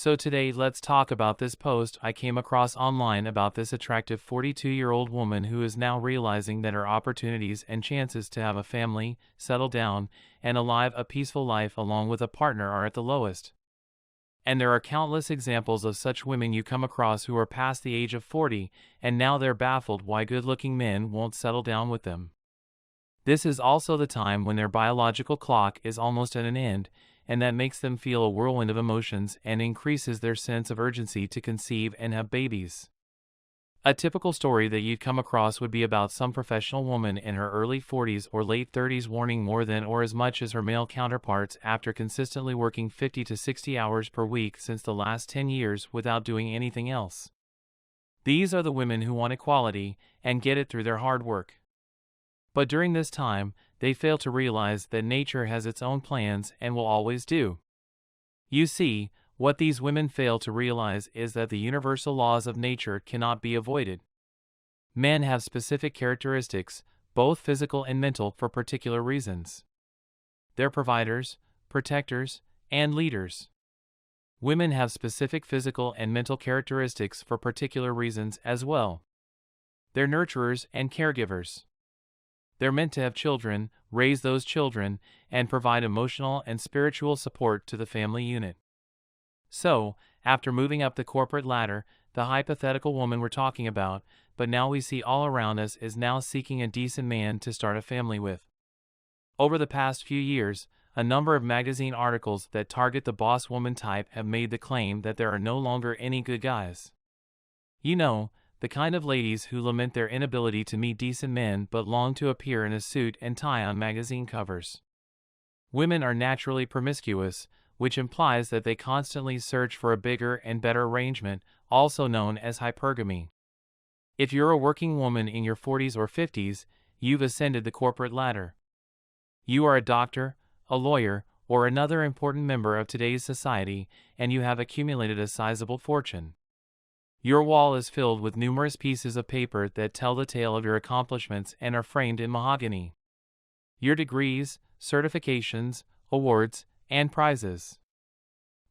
So today let's talk about this post I came across online about this attractive 42-year-old woman who is now realizing that her opportunities and chances to have a family, settle down, and live a peaceful life along with a partner are at the lowest. And there are countless examples of such women you come across who are past the age of 40, and now they're baffled why good-looking men won't settle down with them. This is also the time when their biological clock is almost at an end, and that makes them feel a whirlwind of emotions and increases their sense of urgency to conceive and have babies. A typical story that you'd come across would be about some professional woman in her early 40s or late 30s wanting more than or as much as her male counterparts after consistently working 50 to 60 hours per week since the last 10 years without doing anything else. These are the women who want equality and get it through their hard work. But during this time, they fail to realize that nature has its own plans and will always do. You see, what these women fail to realize is that the universal laws of nature cannot be avoided. Men have specific characteristics, both physical and mental, for particular reasons. They're providers, protectors, and leaders. Women have specific physical and mental characteristics for particular reasons as well. They're nurturers and caregivers. They're meant to have children, raise those children, and provide emotional and spiritual support to the family unit. So, after moving up the corporate ladder, the hypothetical woman we're talking about, but now we see all around us, is now seeking a decent man to start a family with. Over the past few years, a number of magazine articles that target the boss woman type have made the claim that there are no longer any good guys. You know, the kind of ladies who lament their inability to meet decent men but long to appear in a suit and tie on magazine covers. Women are naturally promiscuous, which implies that they constantly search for a bigger and better arrangement, also known as hypergami. If you're a working woman in your 40s or 50s, you've ascended the corporate ladder. You are a doctor, a lawyer, or another important member of today's society, and you have accumulated a sizable fortune. Your wall is filled with numerous pieces of paper that tell the tale of your accomplishments and are framed in mahogany. Your degrees, certifications, awards, and prizes.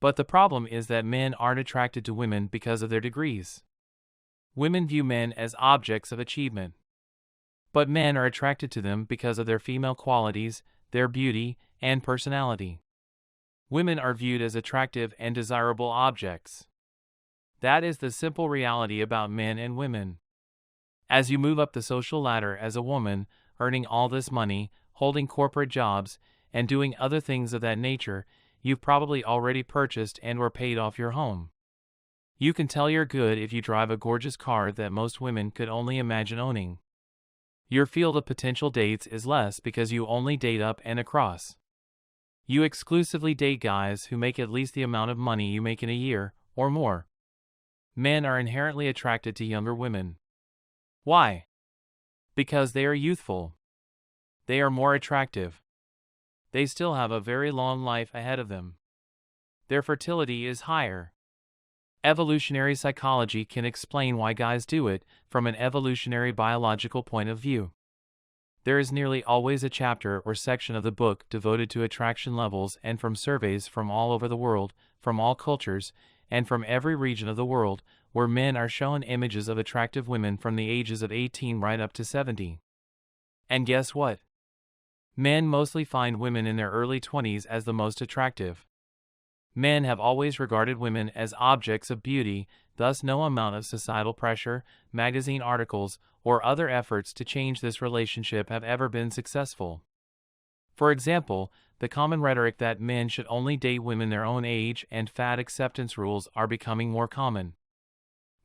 But the problem is that men aren't attracted to women because of their degrees. Women view men as objects of achievement. But men are attracted to them because of their female qualities, their beauty, and personality. Women are viewed as attractive and desirable objects. That is the simple reality about men and women. As you move up the social ladder as a woman, earning all this money, holding corporate jobs, and doing other things of that nature, you've probably already purchased and or paid off your home. You can tell you're good if you drive a gorgeous car that most women could only imagine owning. Your field of potential dates is less because you only date up and across. You exclusively date guys who make at least the amount of money you make in a year, or more. Men are inherently attracted to younger women. Why? Because they are youthful. They are more attractive. They still have a very long life ahead of them. Their fertility is higher. Evolutionary psychology can explain why guys do it from an evolutionary biological point of view. There is nearly always a chapter or section of the book devoted to attraction levels, and from surveys from all over the world, from all cultures, and from every region of the world, where men are shown images of attractive women from the ages of 18 right up to 70. And guess what? Men mostly find women in their early 20s as the most attractive. Men have always regarded women as objects of beauty, thus no amount of societal pressure, magazine articles, or other efforts to change this relationship have ever been successful. For example, the common rhetoric that men should only date women their own age and fat acceptance rules are becoming more common.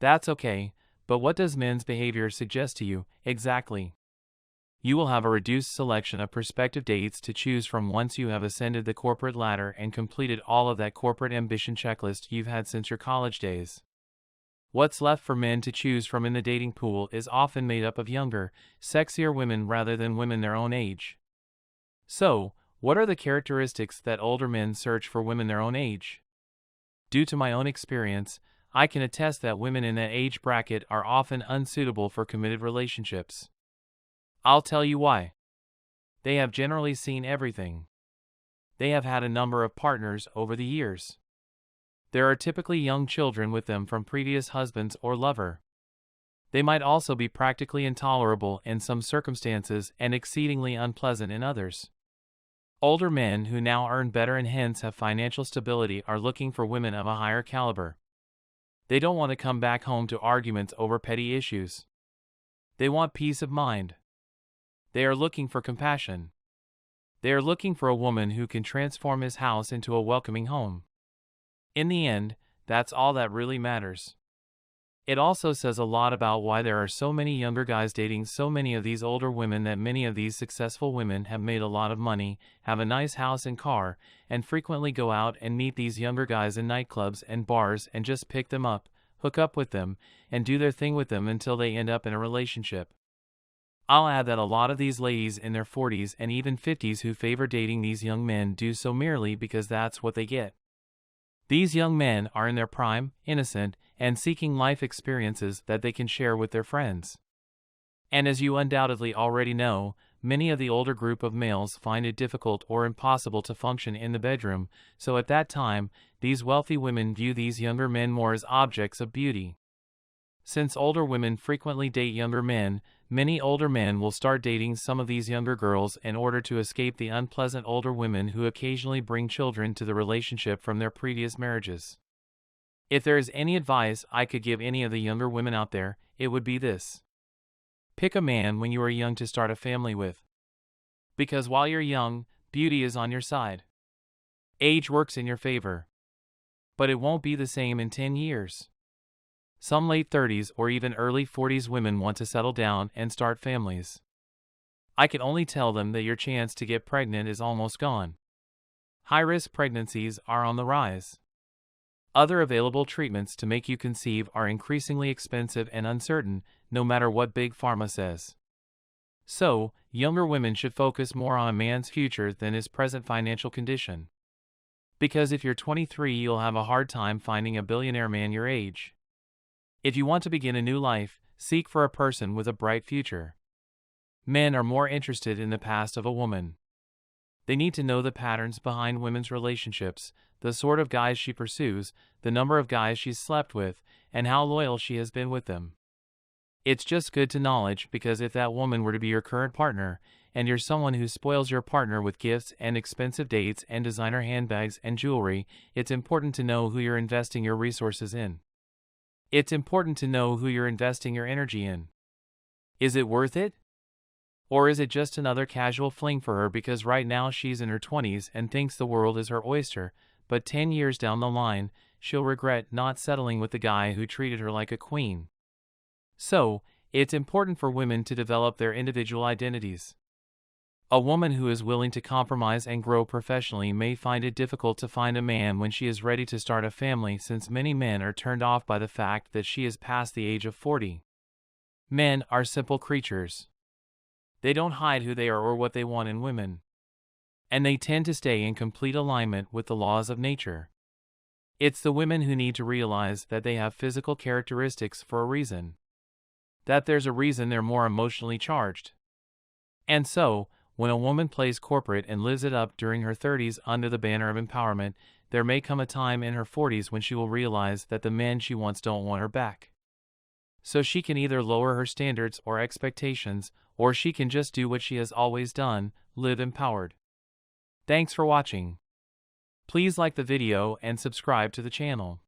That's okay, but what does men's behavior suggest to you, exactly? You will have a reduced selection of prospective dates to choose from once you have ascended the corporate ladder and completed all of that corporate ambition checklist you've had since your college days. What's left for men to choose from in the dating pool is often made up of younger, sexier women rather than women their own age. So, what are the characteristics that older men search for women their own age? Due to my own experience, I can attest that women in that age bracket are often unsuitable for committed relationships. I'll tell you why. They have generally seen everything. They have had a number of partners over the years. There are typically young children with them from previous husbands or lover. They might also be practically intolerable in some circumstances and exceedingly unpleasant in others. Older men who now earn better and hence have financial stability are looking for women of a higher caliber. They don't want to come back home to arguments over petty issues. They want peace of mind. They are looking for compassion. They are looking for a woman who can transform his house into a welcoming home. In the end, that's all that really matters. It also says a lot about why there are so many younger guys dating so many of these older women, that many of these successful women have made a lot of money, have a nice house and car, and frequently go out and meet these younger guys in nightclubs and bars and just pick them up, hook up with them, and do their thing with them until they end up in a relationship. I'll add that a lot of these ladies in their 40s and even 50s who favor dating these young men do so merely because that's what they get. These young men are in their prime, innocent, and seeking life experiences that they can share with their friends. And as you undoubtedly already know, many of the older group of males find it difficult or impossible to function in the bedroom, so at that time, these wealthy women view these younger men more as objects of beauty. Since older women frequently date younger men, many older men will start dating some of these younger girls in order to escape the unpleasant older women who occasionally bring children to the relationship from their previous marriages. If there is any advice I could give any of the younger women out there, it would be this. Pick a man when you are young to start a family with. Because while you're young, beauty is on your side. Age works in your favor. But it won't be the same in 10 years. Some late 30s or even early 40s women want to settle down and start families. I can only tell them that your chance to get pregnant is almost gone. High-risk pregnancies are on the rise. Other available treatments to make you conceive are increasingly expensive and uncertain, no matter what Big Pharma says. So, younger women should focus more on a man's future than his present financial condition. Because if you're 23, you'll have a hard time finding a billionaire man your age. If you want to begin a new life, seek for a person with a bright future. Men are more interested in the past of a woman. They need to know the patterns behind women's relationships, the sort of guys she pursues, the number of guys she's slept with, and how loyal she has been with them. It's just good to knowledge, because if that woman were to be your current partner, and you're someone who spoils your partner with gifts and expensive dates and designer handbags and jewelry, it's important to know who you're investing your resources in. It's important to know who you're investing your energy in. Is it worth it? Or is it just another casual fling for her because right now she's in her 20s and thinks the world is her oyster, but 10 years down the line, she'll regret not settling with the guy who treated her like a queen? So, it's important for women to develop their individual identities. A woman who is willing to compromise and grow professionally may find it difficult to find a man when she is ready to start a family, since many men are turned off by the fact that she is past the age of 40. Men are simple creatures. They don't hide who they are or what they want in women. And they tend to stay in complete alignment with the laws of nature. It's the women who need to realize that they have physical characteristics for a reason. That there's a reason they're more emotionally charged. And so, when a woman plays corporate and lives it up during her 30s under the banner of empowerment, there may come a time in her 40s when she will realize that the men she wants don't want her back. So she can either lower her standards or expectations, or she can just do what she has always done, live empowered. Thanks for watching. Please like the video and subscribe to the channel.